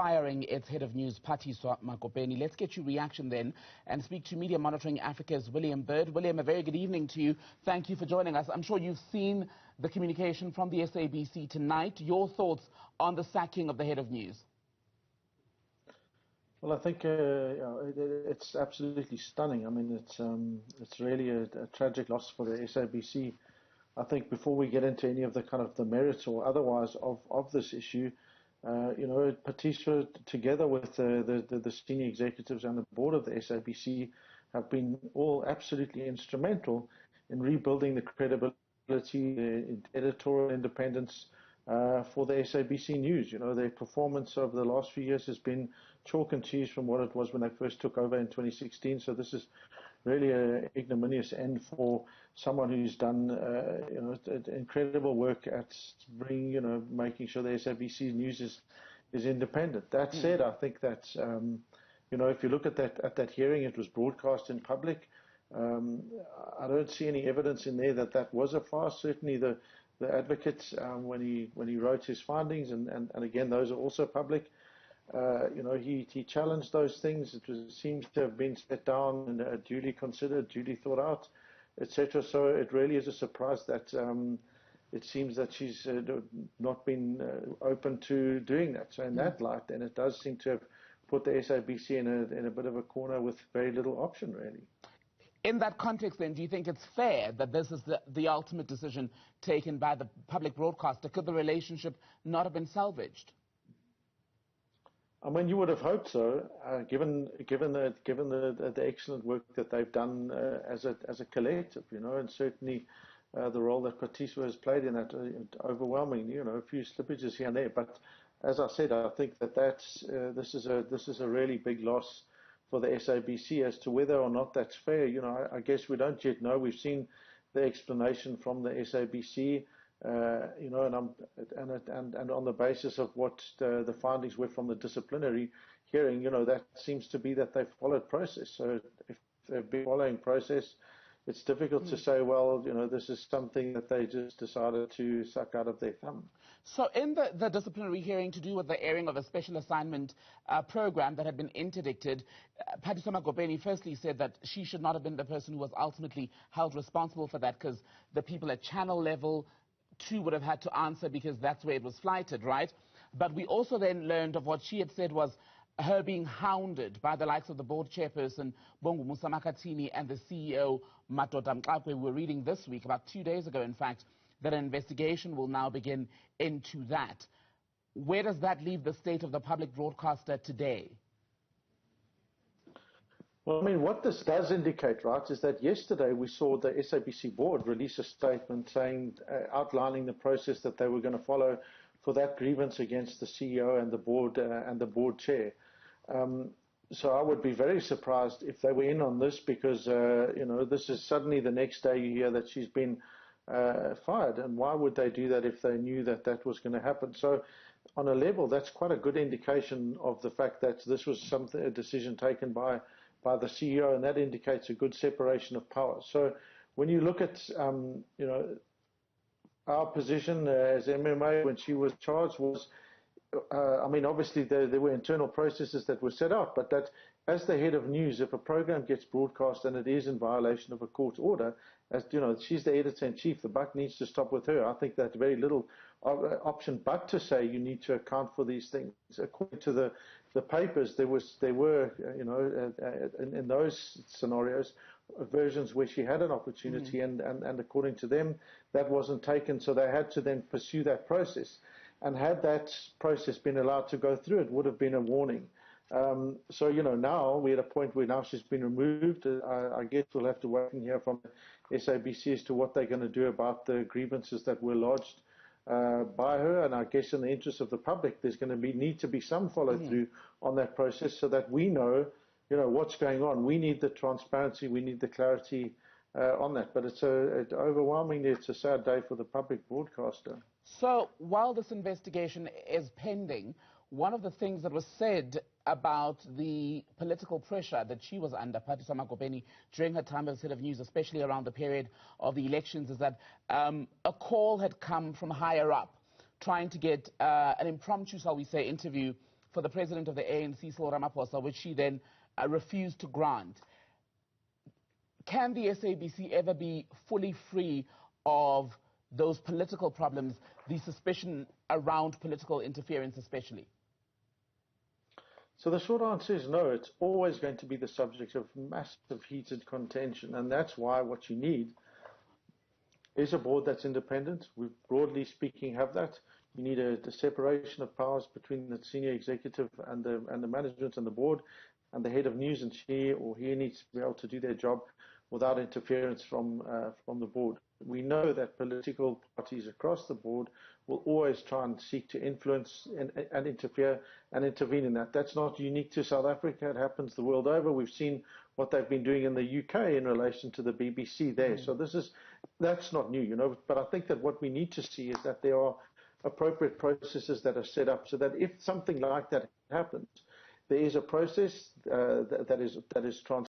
firing its head of news, Phathiswa Magopeni. Let's get your reaction then and speak to Media Monitoring Africa's William Bird. William, a very good evening to you. Thank you for joining us. I'm sure you've seen the communication from the SABC tonight. Your thoughts on the sacking of the head of news? Well, I think it's absolutely stunning. I mean, it's really a tragic loss for the SABC. I think before we get into any of the kind of the merits or otherwise of this issue, Phathiswa, together with the senior executives and the board of the SABC, have been all absolutely instrumental in rebuilding the credibility, the editorial independence for the SABC News. Their performance over the last few years has been chalk and cheese from what it was when they first took over in 2016. So this is really an ignominious end for someone who's done incredible work at making sure the SABC News is independent. That said, I think that if you look at that hearing, it was broadcast in public. I don't see any evidence in there that was a farce. Certainly the advocate, when he wrote his findings, and again those are also public, he challenged those things. It seems to have been set down and duly considered, duly thought out, etc. So it really is a surprise that it seems that she's not been open to doing that. So in that light, then it does seem to have put the SABC in a bit of a corner with very little option, really. In that context, then, do you think it's fair that this is the ultimate decision taken by the public broadcaster? Could the relationship not have been salvaged? I mean, you would have hoped so, given the excellent work that they've done as a collective, and certainly the role that Phathiswa has played in that, overwhelmingly, a few slippages here and there. But as I said, I think this is a really big loss for the SABC. As to whether or not that's fair, I guess we don't yet know. We've seen the explanation from the SABC, and on the basis of what the findings were from the disciplinary hearing, that seems to be that they've followed process. So if they've been following process, it's difficult to say, well, this is something that they just decided to suck out of their thumb. So in the disciplinary hearing to do with the airing of a special assignment program that had been interdicted, Phathiswa Magopeni firstly said that she should not have been the person who was ultimately held responsible for that, because the people at channel level too would have had to answer, because that's where it was flighted, right? But we also then learned of what she had said was her being hounded by the likes of the board chairperson, Bongu Musamakatini, and the CEO, Madoda Mxakwe. We were reading this week, about 2 days ago, in fact, that an investigation will now begin into that. Where does that leave the state of the public broadcaster today? Well, I mean, what this does indicate, right, is that yesterday we saw the SABC board release a statement saying, outlining the process that they were going to follow for that grievance against the CEO and the board chair. So I would be very surprised if they were in on this, because this is suddenly the next day you hear that she's been fired. And why would they do that if they knew that was going to happen? So on a level, that's quite a good indication of the fact that this was a decision taken by the CEO, and that indicates a good separation of power. So when you look at our position as MMA when she was charged was, I mean, obviously there were internal processes that were set out, but that as the head of news, if a program gets broadcast and it is in violation of a court order, as she's the editor-in-chief, the buck needs to stop with her. I think that's very little option but to say you need to account for these things. According to the papers, there were in those scenarios versions where she had an opportunity, and according to them that wasn't taken, so they had to then pursue that process. And had that process been allowed to go through, it would have been a warning. So now we're at a point where now she's been removed. I guess we'll have to wait and hear from SABC as to what they're going to do about the grievances that were lodged by her. And I guess in the interest of the public, there's going to need to be some follow through on that process, so that we know what's going on. We need the transparency, we need the clarity on that. But overwhelmingly, it's a sad day for the public broadcaster. So while this investigation is pending, one of the things that was said about the political pressure that she was under, Phathiswa Magopeni, during her time as head of news, especially around the period of the elections, is that a call had come from higher up trying to get an impromptu, shall we say, interview for the president of the ANC, Cyril Ramaphosa, which she then refused to grant. Can the SABC ever be fully free of those political problems, the suspicion around political interference especially? So the short answer is no. It's always going to be the subject of massive heated contention, and that's why what you need is a board that's independent. We, broadly speaking, have that. You need a separation of powers between the senior executive and the management and the board, and the head of news, and she or he needs to be able to do their job without interference from the board. We know that political parties across the board will always try and seek to influence and interfere and intervene in that. That's not unique to South Africa. It happens the world over. We've seen what they've been doing in the UK in relation to the BBC there. So that's not new, you know. But I think that what we need to see is that there are appropriate processes that are set up so that if something like that happens, there is a process that is transparent